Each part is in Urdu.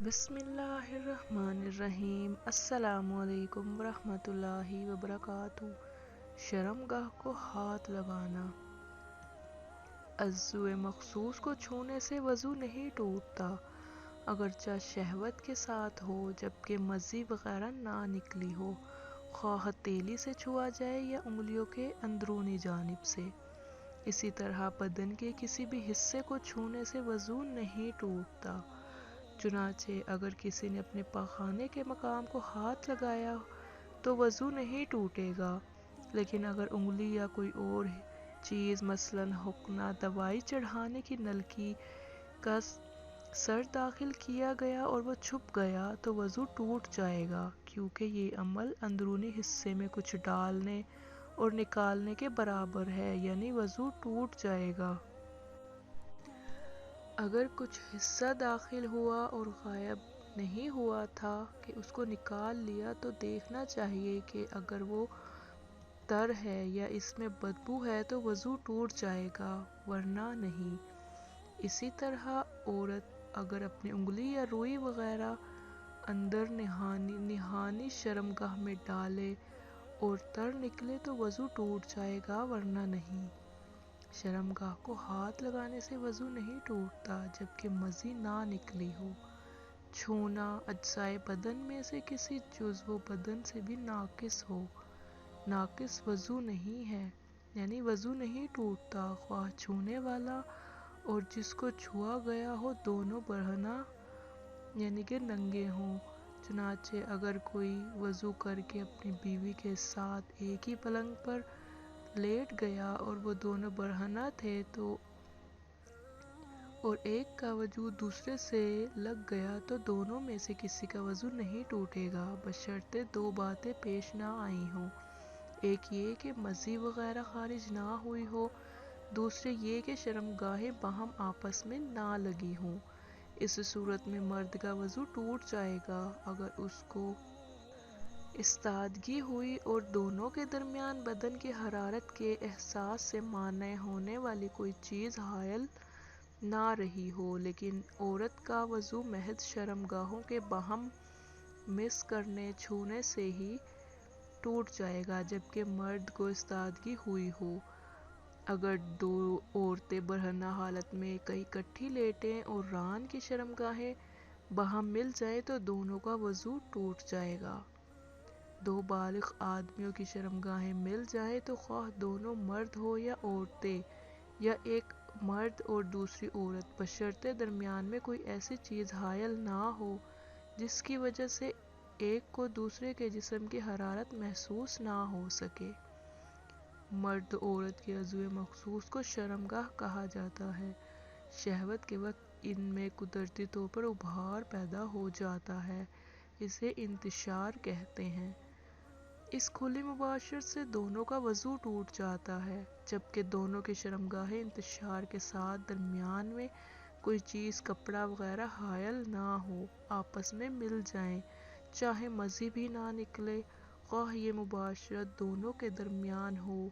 بسم اللہ الرحمن الرحیم۔ السلام علیکم ورحمۃ اللہ وبرکاتہ۔ شرمگاہ کو ہاتھ لگانا۔ عضو مخصوص کو چھونے سے وضو نہیں ٹوٹتا، اگرچہ شہوت کے ساتھ ہو جبکہ مزی وغیرہ نہ نکلی ہو، خواہ ہتھیلی سے چھوا جائے یا انگلیوں کے اندرونی جانب سے۔ اسی طرح بدن کے کسی بھی حصے کو چھونے سے وضو نہیں ٹوٹتا، چنانچہ اگر کسی نے اپنے پاخانے کے مقام کو ہاتھ لگایا تو وضو نہیں ٹوٹے گا، لیکن اگر انگلی یا کوئی اور چیز مثلاً حقنہ دوائی چڑھانے کی نلکی کا سر داخل کیا گیا اور وہ چھپ گیا تو وضو ٹوٹ جائے گا، کیونکہ یہ عمل اندرونی حصے میں کچھ ڈالنے اور نکالنے کے برابر ہے، یعنی وضو ٹوٹ جائے گا۔ اگر کچھ حصہ داخل ہوا اور غائب نہیں ہوا تھا کہ اس کو نکال لیا تو دیکھنا چاہیے کہ اگر وہ تر ہے یا اس میں بدبو ہے تو وضو ٹوٹ جائے گا، ورنہ نہیں۔ اسی طرح عورت اگر اپنی انگلی یا روئی وغیرہ اندر نہانی شرمگاہ میں ڈالے اور تر نکلے تو وضو ٹوٹ جائے گا، ورنہ نہیں۔ شرمگاہ کو ہاتھ لگانے سے وضو نہیں ٹوٹتا جبکہ مزی نہ نکلی ہو۔ چھونا اجزائے بدن میں سے کسی جزو بدن سے بھی ناقص ہو، ناقص وضو نہیں ہے، یعنی وضو نہیں ٹوٹتا، خواہ چھونے والا اور جس کو چھوا گیا ہو دونوں برہنہ یعنی کہ ننگے ہوں۔ چنانچہ اگر کوئی وضو کر کے اپنی بیوی کے ساتھ ایک ہی پلنگ پر لیٹ گیا اور وہ دونوں برہنہ تھے اور ایک کا وجود دوسرے سے لگ گیا تو دونوں میں سے کسی کا وضو نہیں ٹوٹے گا، بشرطے دو باتیں پیش نہ آئی ہوں۔ ایک یہ کہ مزی وغیرہ خارج نہ ہوئی ہو، دوسرے یہ کہ شرمگاہیں باہم آپس میں نہ لگی ہوں۔ اس صورت میں مرد کا وضو ٹوٹ جائے گا اگر اس کو استادگی ہوئی اور دونوں کے درمیان بدن کی حرارت کے احساس سے مانع ہونے والی کوئی چیز حائل نہ رہی ہو، لیکن عورت کا وضو محض شرمگاہوں کے باہم مس کرنے چھونے سے ہی ٹوٹ جائے گا جبکہ مرد کو استادگی ہوئی ہو۔ اگر دو عورتیں برہنہ حالت میں اکٹھی لیٹیں اور ران کی شرمگاہیں باہم مل جائیں تو دونوں کا وضو ٹوٹ جائے گا۔ دو بالغ آدمیوں کی شرمگاہیں مل جائیں تو خواہ دونوں مرد ہو یا عورتیں، یا ایک مرد اور دوسری عورت، بشرطے درمیان میں کوئی ایسی چیز حائل نہ ہو جس کی وجہ سے ایک کو دوسرے کے جسم کی حرارت محسوس نہ ہو سکے۔ مرد عورت کے عضو مخصوص کو شرمگاہ کہا جاتا ہے۔ شہوت کے وقت ان میں قدرتی طور پر ابھار پیدا ہو جاتا ہے، اسے انتشار کہتے ہیں۔ اس کھلی مباشرت سے دونوں کا وضو ٹوٹ جاتا ہے، جبکہ دونوں کی شرمگاہیں انتشار کے ساتھ درمیان میں کوئی چیز کپڑا وغیرہ حائل نہ ہو، آپس میں مل جائیں، چاہے مزی بھی نہ نکلے، خواہ یہ مباشرت دونوں کے درمیان ہو،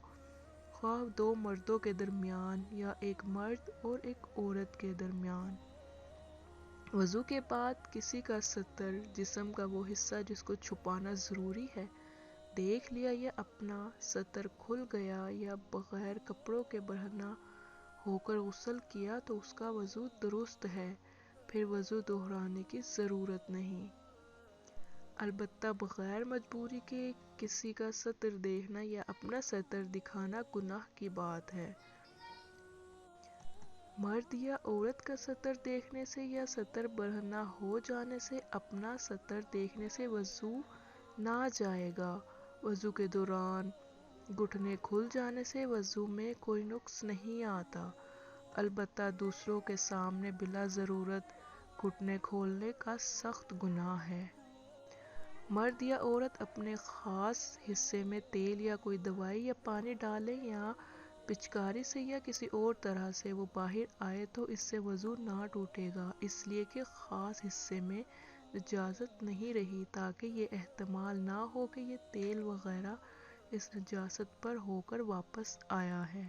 خواہ دو مردوں کے درمیان یا ایک مرد اور ایک عورت کے درمیان۔ وضو کے بعد کسی کا ستر، جسم کا وہ حصہ جس کو چھپانا ضروری ہے، دیکھ لیا یا اپنا ستر کھل گیا یا بغیر کپڑوں کے برہنہ ہو کر غسل کیا تو اس کا وضو درست ہے، پھر وضو دہرانے کی ضرورت نہیں۔ البتہ بغیر مجبوری کے کسی کا ستر دیکھنا یا اپنا ستر دکھانا گناہ کی بات ہے۔ مرد یا عورت کا ستر دیکھنے سے یا ستر برہنہ ہو جانے سے اپنا ستر دیکھنے سے وضو نہ جائے گا۔ وضو کے دوران گھٹنے کھل جانے سے وضو میں کوئی نقص نہیں آتا، البتہ دوسروں کے سامنے بلا ضرورت گھٹنے کھولنے کا سخت گناہ ہے۔ مرد یا عورت اپنے خاص حصے میں تیل یا کوئی دوائی یا پانی ڈالیں یا پچکاری سے یا کسی اور طرح سے وہ باہر آئے تو اس سے وضو نہ ٹوٹے گا، اس لیے کہ خاص حصے میں نجاست نہیں رہی، تاکہ یہ احتمال نہ ہو کہ یہ تیل وغیرہ اس نجاست پر ہو کر واپس آیا ہے۔